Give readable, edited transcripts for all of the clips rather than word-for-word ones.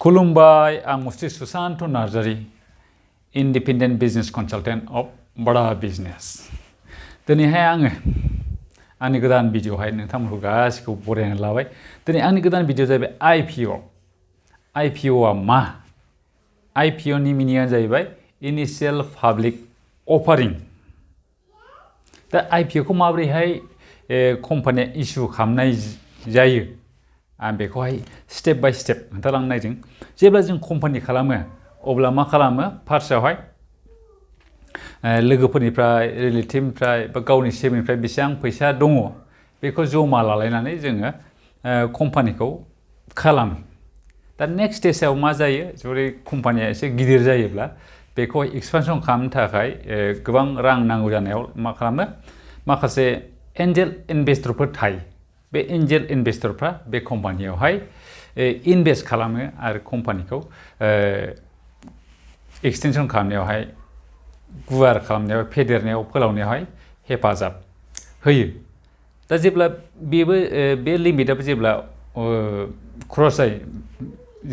खुलुमबाय आं मुस्रि Sushant Narzary independent business consultant of बड़ा बिजनेस दिनैहाय आङो आंनि गोदान भिडिअ'हाय नोंथांमोनखौ गासिखौबो बरायनानै लाबाय दिनै आंनि गोदान भिडिअ जाहैबाय आइपिअ आ मा आइपिअ नि मिनिङा जाहैबाय इनिशियेल पाब्लिक अफारिं दा आइपिअ खौ माबोरैहाय कम्पानिया इस्यु खालामनाय जायो आं बेखौहाय स्टेप बाय स्टेप खोन्थालांनो नायदों जेब्ला जों कम्पानि खालामो अब्ला मा खालामो फार्स्टआवहाय लोगोफोरनिफ्राय रिलेटिभनिफ्राय बा गावनि सेभिंनिफ्राय बेसेबां फैसा दङ बेखौ जमा लालायनानै जोङो कम्पानिखौ खालामो दा नेक्स्ट स्टेजआव मा जायो जुदि कम्पानिया एसे गिदिर जायोब्ला बेखौ एक्सपेनसन खालामनो थाखाय गोबां रां नांगौ जानायाव मा खालामो माखासे एन्जेल इनभेस्टरफोर थायो बे एन्जेल इनभेस्टरफ्रा बे कम्पानियावहाय इनभेस्ट खालामो आरो कम्पानिखौ एक्सटेनसन खालामनायावहाय गुवार खालामनायाव फेदेरनायाव फोलावनायावहाय हेफाजाब होयो दा जेब्ला बेबो बे लिमिटआबो जेब्ला क्रस जायो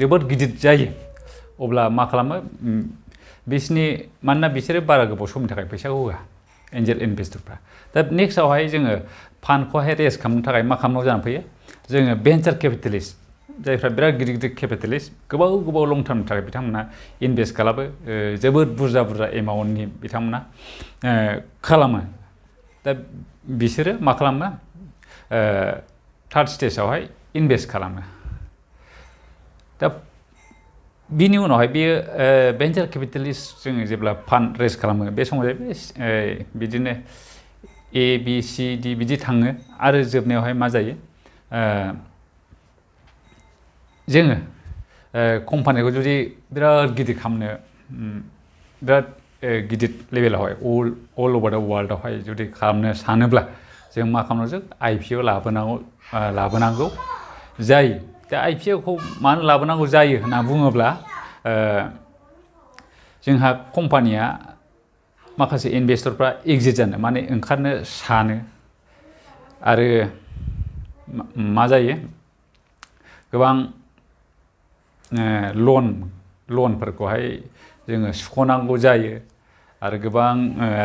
जोबोद गिदिर जायो अब्ला मा खालामो मानोना बिसोरो बारा गोबाव समनि थाखाय फैसाखौ होआ एन्जेल इनभेस्टरफ्रा दा नेक्स्टआवहाय जोङो फान्डखौहाय रेज खालामनो थाखाय मा खालामनांगौ जानानै फैयो जोङो भेन्चार केपिटेलिस्ट जायफ्रा बिराद गिदिर गिदिर केपिटेलिस्ट गोबाव लं टार्मनि थाखाय बिथांमोना इनभेस्ट खालामो जोबोद बुरजा एमाउन्टनि बिथांमोना खालामो दा बिसोरो मा खालामो थार्ड स्टेजआवहाय इनभेस्ट खालामो दा बिनि उनावहाय बेयो भेन्चार केपिटेलिस्ट जोङो जेब्ला फान्ड रेज खालामो बे समाव बिदिनो ए बि सि डि बिदि थाङो आरो जोबनायावहाय मा जायो जोङो कम्पानिखौ जुदि बिराद गिदिर खालामनो बिराद गिदिर लेभेलावहाय अल अभार दा वर्ल्डआवहाय जुदि खालामनो सानोब्ला जों मा खालामनांगौ आइपिअ लाबोनांगौ जायो दा आइपिअखौ मानो लाबोनांगौ जायो होनना बुङोब्ला जोंहा कम्पानिया माखासे इनभेस्टरफ्रा एग्जिट जानो माने ओंखारनो सानो आरो मा जायो गोबां लनफोरखौहाय जोङो सुख'नांगौ जायो आरो गोबां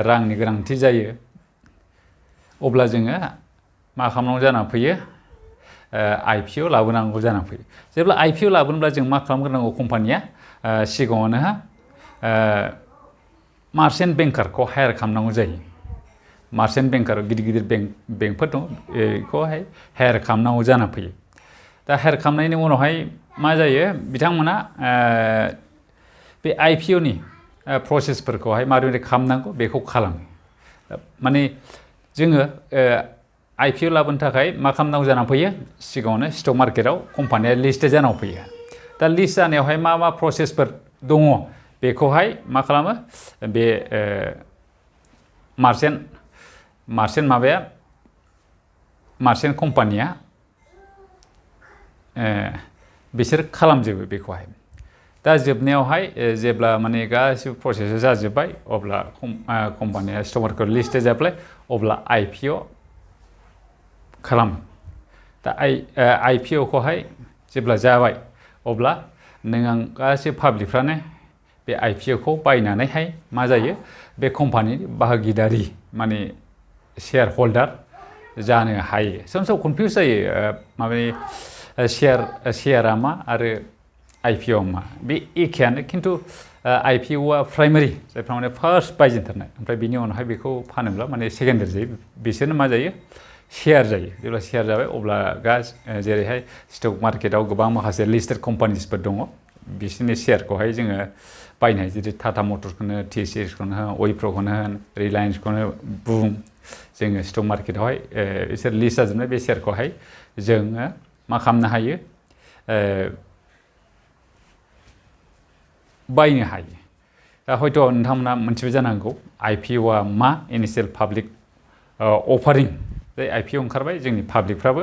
रांनि गोनांथि जायो अब्ला जोङो मा खालामनांगौ जानानै फैयो आइपिअ लाबोनांगौ जानानै फैयो जेब्ला आइपिअ लाबोनोब्ला जों मा खालामग्रोनांगौ कम्पानिया सिगाङावनो मार्चेन्ट बेंकारखौ हायार खालामनांगौ जायो मार्चेन्ट बेंकार गिदिर बेंकफोर दं बेखौहाय हायार खालामनांगौ जानानै फैयो दा हायार खालामनायनि उनावहाय मा जायो बिथांमोना बे आइपिअ नि प्रसेसफोरखौहाय माबोरै खालामनांगौ बेखौ खालामो माने जोङो आइपिअ लाबोनो थाखाय मा खालामनांगौ जानानै फैयो सिगाङावनो स्टक मार्केटआव कम्पानिया लिस्टेड जानांगौ फैयो दा लिस्ट जानायावहाय मा प्रसेसफोर दङ बेखौहाय मा खालामो बे मार्चेन्ट कम्पानिया बिसोर खालामजोबो बेखौहाय दा जोबनायावहाय जेब्ला माने गासिबो प्रसेसा जाजोब्बाय अब्ला कम्पानिया स्टक मार्केटआव लिस्टेड जाबाय अब्ला आइपिअ खालामो दा आइपिअखौहाय जेब्ला जाबाय अब्ला नों आं गासिबो पाब्लिकफ्रानो बे आइपिअखौ बायनानैहाय मा जायो बे कम्पानिनि बाहागिदारि माने शेयार हल्डार जानो हायो सम कनफिउस जायो माबानि शेयारा मा आरो आइपिअ मा बे एखेयानो खिन्थु आइपिअआ प्राइमारि जायफ्रा माने फार्स्ट बायजेनथारनाय ओमफ्राय बिनि उनावहाय बेखौ फानोब्ला माने सेकेन्डारि जायो बिसोरनो मा जायो शेयार जायो जेब्ला शेयार जाबाय अब्ला जेरैहाय स्टक मार्केटआव गोबां माखासे लिस्टेड कम्पानिसफोर दङ बिसोरनि शेयारखौहाय जोङो बायनो हायो जेरै टाटा मटर्सखौनो TCSखौनो होन उइप्र'खौनो होन रिलायन्सखौनो बुं जोङो स्टक मार्केटआवहाय बिसोर लिस्ट जाजोबनाय बे शेयारखौहाय जोङो मा खालामनो हायो बायनो हायो दा हयथ' नोंथांमोना मोनथिबाय जानांगौ आइपिअआ मा इनिशियेल पाब्लिक अफारिं जाय आइपिअ ओंखारबाय जोंनि पाब्लिकफ्राबो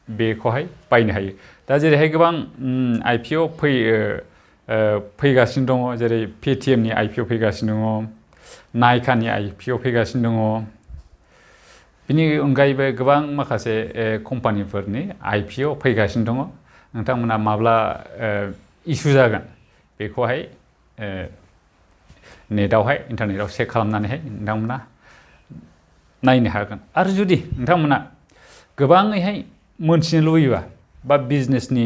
बेखौहाय बायनो हायो दा जेरैहाय गोबां आइपिअ फैगासिनो दङ जेरै पेटिएमनि आइपिअ फैगासिनो दङ नाइकानि आइपिअ फैगासिनो दङ बिनि अनगायैबो गोबां माखासे कम्पानिफोरनि आइपिअ फैगासिनो दङ नोंथांमोना माब्ला इसु जागोन बेखौहाय नेटआवहाय इन्टारनेटआव चेक खालामनानैहाय नोंथांमोना नायनो हागोन आरो जुदि नोंथांमोना गोबाङैहाय मोनथिनो लुबैयोबा बा बिजनेसनि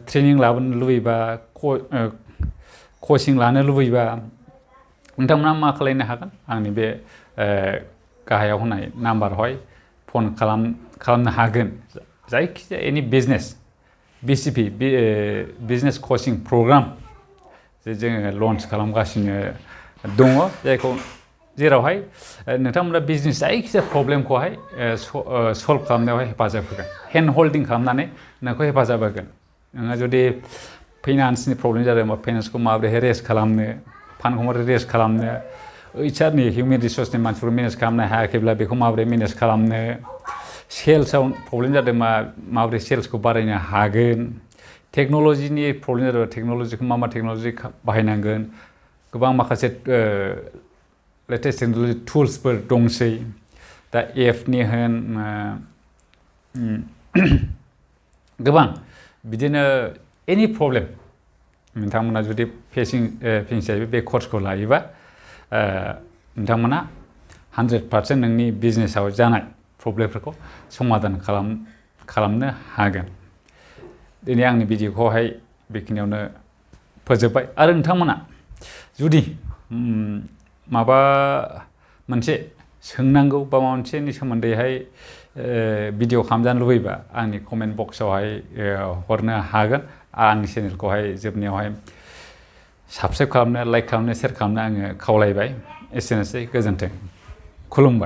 ट्रेनिं लाबोनो लुबैयोबा कचिं लानो लुबैयोबा नोंथांमोना मा खालामनो हागोन आंनि बे गाहायाव होनाय नाम्बारावहाय फन खालामनो हागोन जायखिजाया एनि business BCP business coaching programme जे जोङो लन्च खालामगासिनो दङ जायखौ जेरावहाय नोंथांमोना बिजनेस जायखिजाया प्रब्लेमखौहाय सल्भ खालामनायावहाय हेफाजाब होगोन हेन्ड होल्डिं खालामनानै नोंखौ हेफाजाब होगोन नोंहा जुदि फाइनान्सनि प्रब्लेम जादोंबा फाइनान्सखौ माबोरैहाय रेज खालामनो फान्डखौ माबोरै रेज खालामनो HRनि हिउमेन रिसर्सनि मानसिफोर मेनेज खालामनो हायाखैब्ला बेखौ माबोरै मेनेज खालामनो सेल्सआव प्रब्लेम जादोंबा माबोरै सेल्सखौ बारायनो हागोन टेक्न'लजिनि प्रब्लेम जादोंबा टेक्न'लजिखौ मा टेक्न'लजि बाहायनांगोन गोबां माखासे लेटेस्ट टेक्न'लजि टुल्सफोर दंसै दा एपनि होन गोबां बिदिनो एनि प्रब्लेम नोंथांमोना जुदि फेसिं जायोबा बे कर्सखौ लायोबा नोंथांमोना 100% नोंनि बिजनेसाव जानाय प्रब्लेमफोरखौ समाधान खालामनो हागोन दिनै आंनि भिडिअखौहाय बेखिनियावनो फोजोबबाय आरो नोंथांमोना जुदि माबा मोनसे सोंनांगौ बा माबा मोनसेनि सोमोन्दैहाय भिडिअ खालामजानो लुबैबा आंनि कमेन्ट बक्सआवहाय हरनो हागोन आंनि चेनेलखौहाय जोबनायावहाय साबस्क्राइब खालामनो लाइक खालामनो शेयार खालामनो आङो खावलायबाय एसेनोसै गोजोन्थों खुलुमबाय